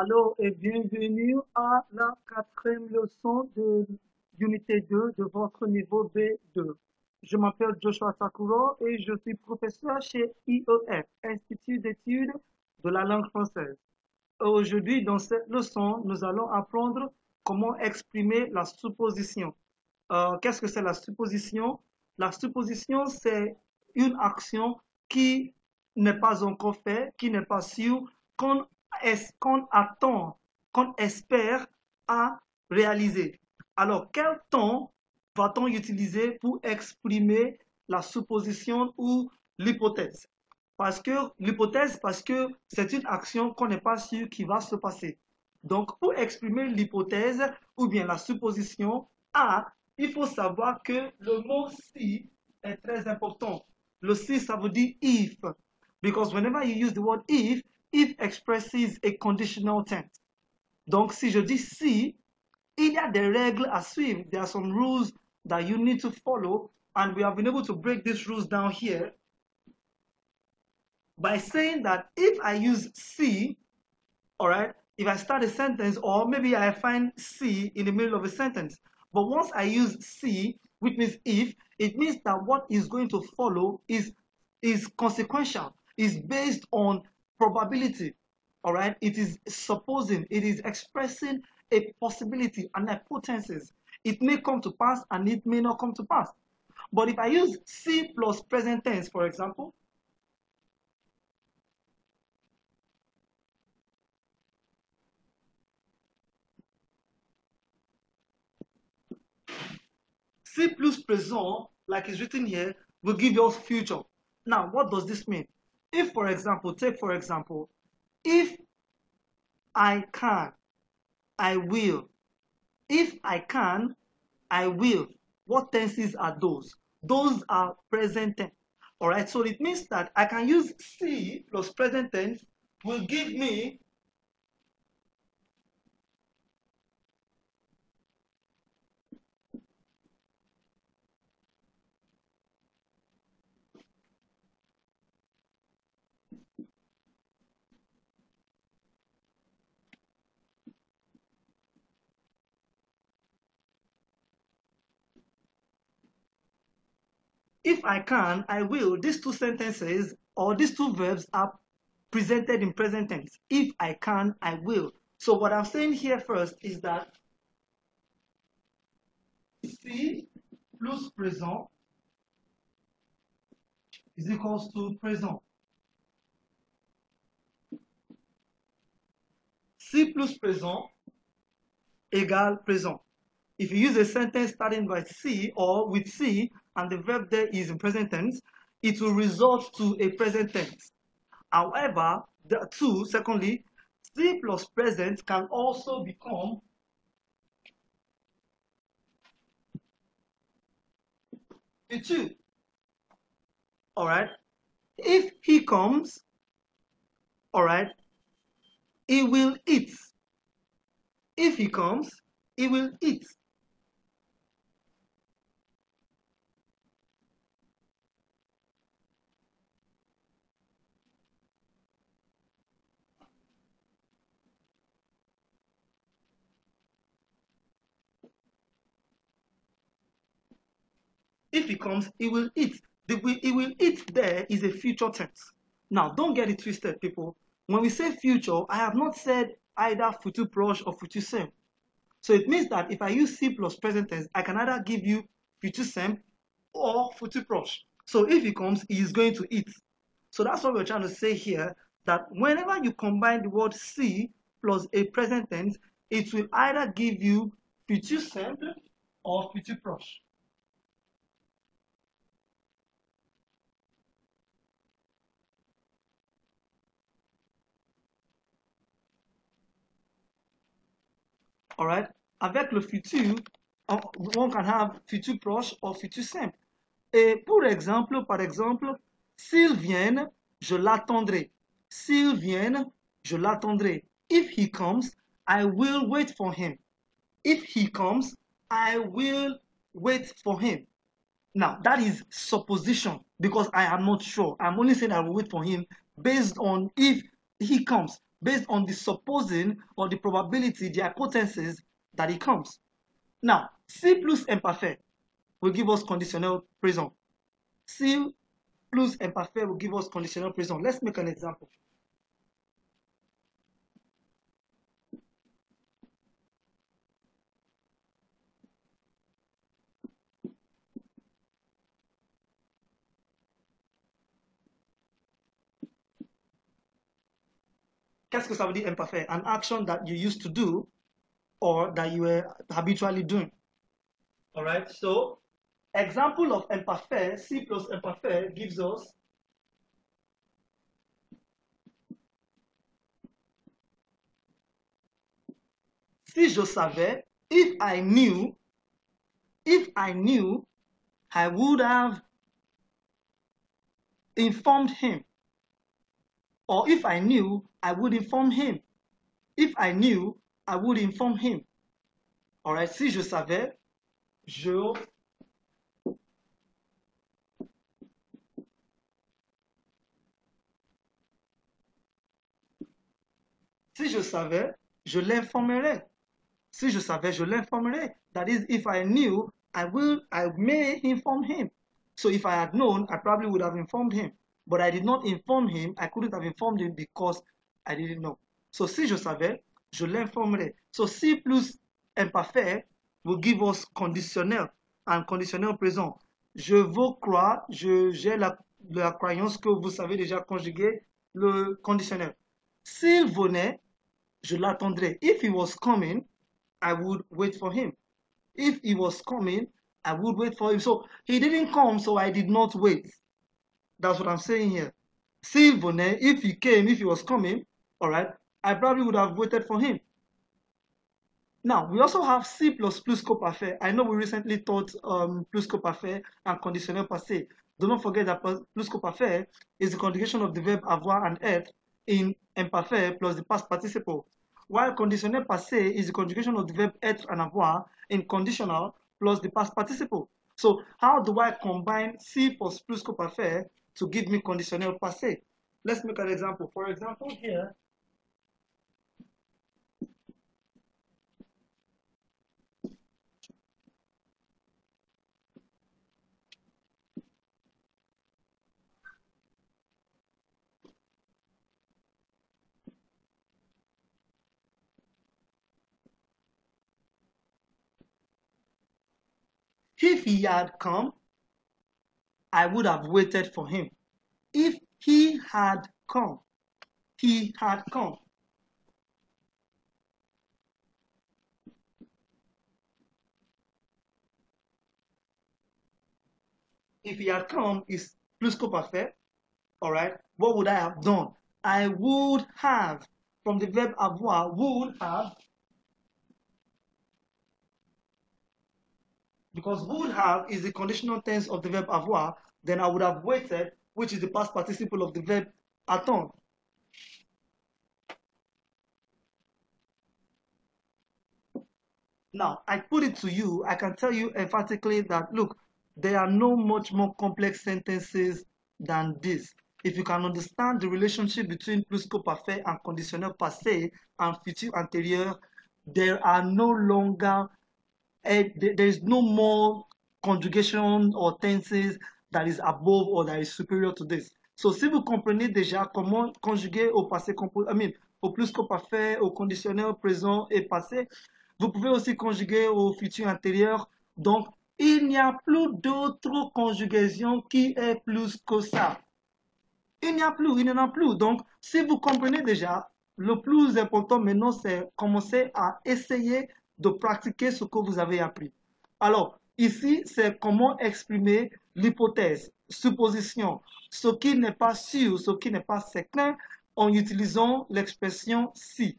Allô et bienvenue à la quatrième leçon de l'unité 2 de votre niveau B2. Je m'appelle Joshua Sakuro et je suis professeur chez IEF, Institut d'études de la langue française. Aujourd'hui, dans cette leçon, nous allons apprendre comment exprimer la supposition. Qu'est-ce que c'est la supposition? La supposition, c'est une action qui n'est pas encore faite, qui n'est pas sûre, qu'on attend, qu'on espère à réaliser. Alors, quel temps va-t-on utiliser pour exprimer la supposition ou l'hypothèse? Parce que c'est une action qu'on n'est pas sûr qui va se passer. Donc, pour exprimer l'hypothèse ou bien la supposition A, il faut savoir que le mot si est très important. Le si, ça veut dire if. Because whenever you use the word if expresses a conditional tense. Donc, si je dis si, il y a des règles à suivre. There are some rules that you need to follow, and we have been able to break these rules down here by saying that if I use see, all right, if I start a sentence, or maybe I find see in the middle of a sentence, but once I use see, which means if, it means that what is going to follow is consequential, is based on probability, all right? It is supposing, it is expressing a possibility, an hypothesis. It may come to pass and it may not come to pass. But if I use see plus present tense, for example, C plus present, like is written here, will give us future. Now, what does this mean? If, for example, take for example, if I can, I will. If I can, I will. What tenses are those? Those are present tense. All right, so it means that I can use C plus present tense will give me if I can, I will. These two sentences or these two verbs are presented in present tense. If I can, I will. So what I'm saying here first is that si plus présent is equals to présent. Si plus présent égale présent. If you use a sentence starting by C or with C and the verb there is in present tense, it will result to a present tense. However, secondly, C plus present can also become future. All right. If he comes, all right, he will eat. If he comes, he will eat. If he comes, he will eat. He will eat there is a future tense. Now, don't get it twisted, people. When we say future, I have not said either futur proche or futur simple. So it means that if I use C plus present tense, I can either give you futur simple or futur proche. So if he comes, he is going to eat. So that's what we're trying to say here, that whenever you combine the word C plus a present tense, it will either give you futur simple or futur proche. All right? Avec le futur, on can have futur proche or futur simple. Et par exemple, s'ils viennent, je l'attendrai. S'ils viennent, je l'attendrai. If he comes, I will wait for him. If he comes, I will wait for him. Now, that is supposition because I am not sure. I'm only saying I will wait for him based on if he comes. based on the supposing or the probability, the hypothesis that it comes. Now, si plus imparfait will give us conditional présent. Si plus imparfait will give us conditional présent. Let's make an example. Qu'est-ce que ça veut dire imparfait? An action that you used to do or that you were habitually doing. All right, so example of imparfait, si plus imparfait gives us si je savais, if I knew, I would have informed him. Or if I knew, I would inform him. If I knew, I would inform him. All right, si je savais, je si je savais, je l'informerais. Si je savais, je l'informerais. That is, if I knew, I may inform him. So if I had known, I probably would have informed him. But I did not inform him. I couldn't have informed him because I didn't know. So si je savais, je l'informerais. So si plus imparfait will give us conditionnel and conditionnel présent. Je veux croire, j'ai la croyance que vous savez déjà conjuguer le conditionnel. S'il venait, je l'attendrais. If he was coming, I would wait for him. If he was coming, I would wait for him. So he didn't come, so I did not wait. That's what I'm saying here. S'il venait, if he came, if he was coming, all right, I probably would have waited for him. Now, we also have si plus parfait. I know we recently taught plus parfait and conditionnel passé. Do not forget that plus parfait is the conjugation of the verb avoir and être in imparfait plus the past participle, while conditionnel passé is the conjugation of the verb être and avoir in conditional plus the past participle. So how do I combine si plus parfait to give me conditionnel passé? Let's make an example. For example, here, if he had come, I would have waited for him. If he had come, he had come. If he had come is plus parfait, all right, what would I have done? I would have, from the verb avoir, would have, because would have is the conditional tense of the verb avoir, then I would have waited, which is the past participle of the verb attendre. Now, I put it to you, I can tell you emphatically that, look, there are no much more complex sentences than this. If you can understand the relationship between pluscuparfait and conditionnel passé and futur antérieur, there are no longer, there is no more conjugation or tenses that is above or that is superior to this. So, si vous comprenez déjà comment conjuguer au passé, au pluscuparfait, au conditionnel présent et passé, vous pouvez aussi conjuguer au futur antérieur. Donc, il n'y a plus d'autre conjugation qui est plus que ça. Il n'y en a plus. Donc, si vous comprenez déjà, le plus important maintenant, c'est commencer à essayer de pratiquer ce que vous avez appris. Alors, ici, c'est comment exprimer l'hypothèse, supposition, ce qui n'est pas sûr, ce qui n'est pas certain, en utilisant l'expression si.